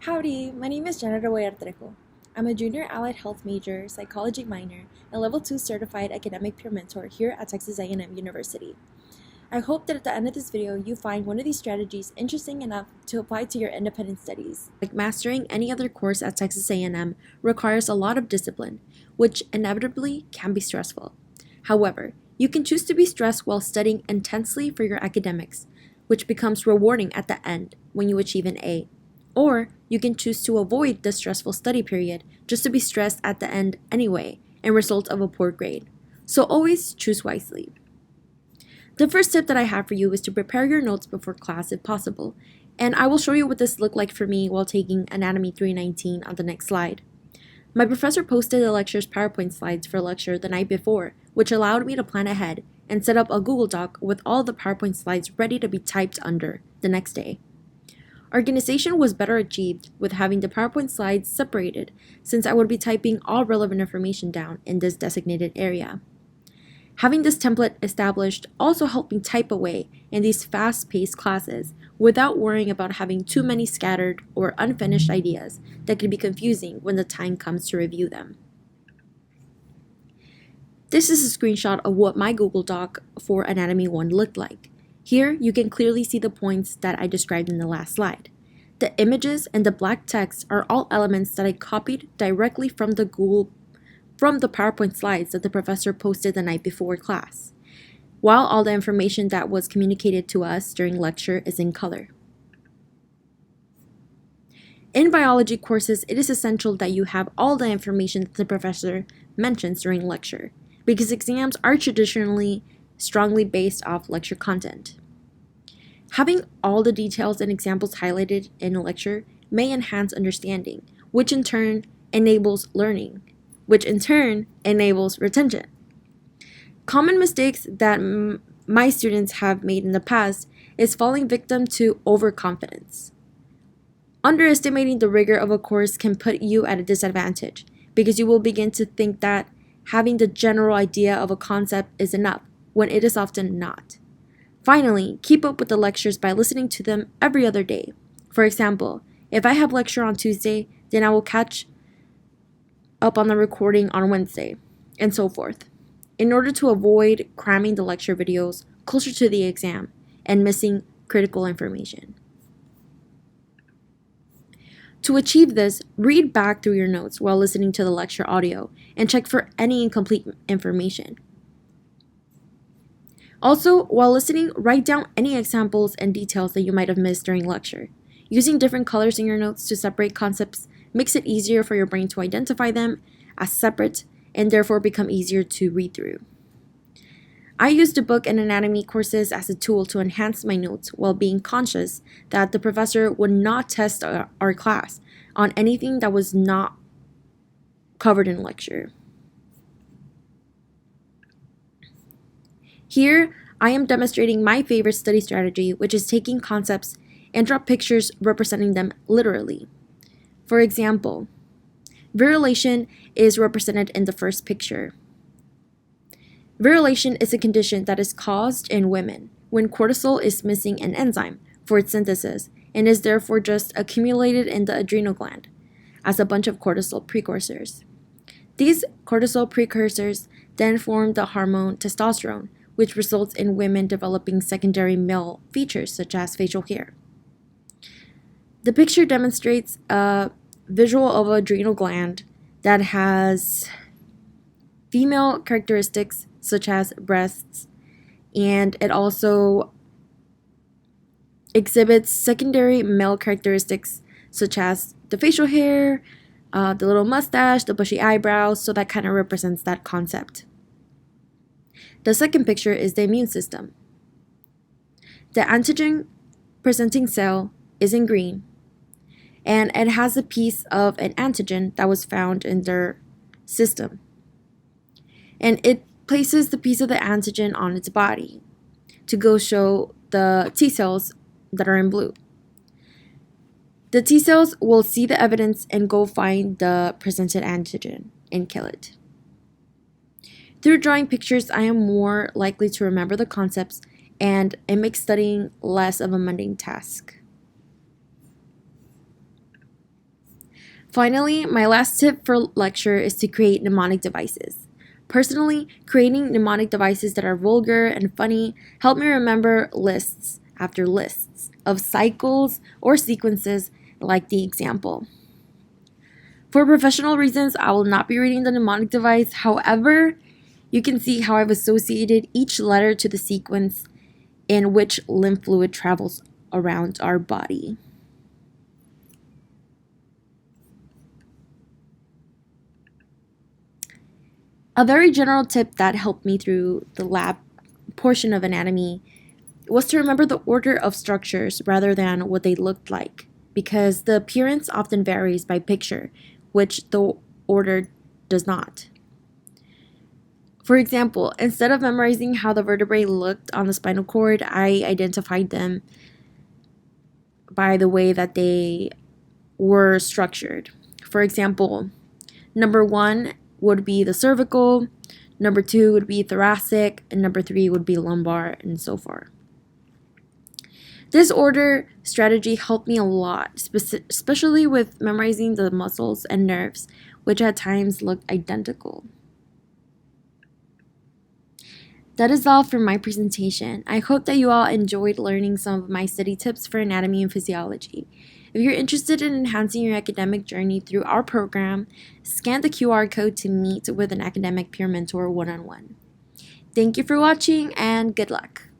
Howdy, my name is Janet Trejo. I'm a junior allied health major, psychology minor, and level 2 certified academic peer mentor here at Texas A&M University. I hope that at the end of this video you find one of these strategies interesting enough to apply to your independent studies. Like mastering any other course at Texas A&M requires a lot of discipline, which inevitably can be stressful. However, you can choose to be stressed while studying intensely for your academics, which becomes rewarding at the end when you achieve an A. Or you can choose to avoid the stressful study period just to be stressed at the end anyway and result of a poor grade. So always choose wisely. The first tip that I have for you is to prepare your notes before class if possible, and I will show you what this looked like for me while taking Anatomy 319 on the next slide. My professor posted the lecture's PowerPoint slides for lecture the night before, which allowed me to plan ahead and set up a Google Doc with all the PowerPoint slides ready to be typed under the next day. Organization was better achieved with having the PowerPoint slides separated, since I would be typing all relevant information down in this designated area. Having this template established also helped me type away in these fast-paced classes without worrying about having too many scattered or unfinished ideas that can be confusing when the time comes to review them. This is a screenshot of what my Google Doc for Anatomy 1 looked like. Here, you can clearly see the points that I described in the last slide. The images and the black text are all elements that I copied directly from the PowerPoint slides that the professor posted the night before class, while all the information that was communicated to us during lecture is in color. In biology courses, it is essential that you have all the information that the professor mentions during lecture, because exams are traditionally strongly based off lecture content. Having all the details and examples highlighted in a lecture may enhance understanding, which in turn enables learning, which in turn enables retention. Common mistakes that my students have made in the past is falling victim to overconfidence. Underestimating the rigor of a course can put you at a disadvantage because you will begin to think that having the general idea of a concept is enough, when it is often not. Finally, keep up with the lectures by listening to them every other day. For example, if I have lecture on Tuesday, then I will catch up on the recording on Wednesday, and so forth, in order to avoid cramming the lecture videos closer to the exam and missing critical information. To achieve this, read back through your notes while listening to the lecture audio and check for any incomplete information. Also, while listening, write down any examples and details that you might have missed during lecture. Using different colors in your notes to separate concepts makes it easier for your brain to identify them as separate and therefore become easier to read through. I used the book and anatomy courses as a tool to enhance my notes while being conscious that the professor would not test our class on anything that was not covered in lecture. Here, I am demonstrating my favorite study strategy, which is taking concepts and draw pictures representing them literally. For example, virilation is represented in the first picture. Virilation is a condition that is caused in women when cortisol is missing an enzyme for its synthesis and is therefore just accumulated in the adrenal gland as a bunch of cortisol precursors. These cortisol precursors then form the hormone testosterone, which results in women developing secondary male features such as facial hair. The picture demonstrates a visual of an adrenal gland that has female characteristics such as breasts, and it also exhibits secondary male characteristics such as the facial hair, the little mustache, the bushy eyebrows, so that kind of represents that concept. The second picture is the immune system. The antigen presenting cell is in green, and it has a piece of an antigen that was found in their system. And it places the piece of the antigen on its body to go show the T cells that are in blue. The T cells will see the evidence and go find the presented antigen and kill it. Through drawing pictures, I am more likely to remember the concepts, and it makes studying less of a mundane task. Finally, my last tip for lecture is to create mnemonic devices. Personally, creating mnemonic devices that are vulgar and funny help me remember lists after lists of cycles or sequences like the example. For professional reasons, I will not be reading the mnemonic device. However, you can see how I've associated each letter to the sequence in which lymph fluid travels around our body. A very general tip that helped me through the lab portion of anatomy was to remember the order of structures rather than what they looked like, because the appearance often varies by picture, which the order does not. For example, instead of memorizing how the vertebrae looked on the spinal cord, I identified them by the way that they were structured. For example, number 1 would be the cervical, number 2 would be thoracic, and number 3 would be lumbar, and so forth. This order strategy helped me a lot, especially with memorizing the muscles and nerves, which at times looked identical. That is all for my presentation. I hope that you all enjoyed learning some of my study tips for anatomy and physiology. If you're interested in enhancing your academic journey through our program, scan the QR code to meet with an academic peer mentor one-on-one. Thank you for watching and good luck.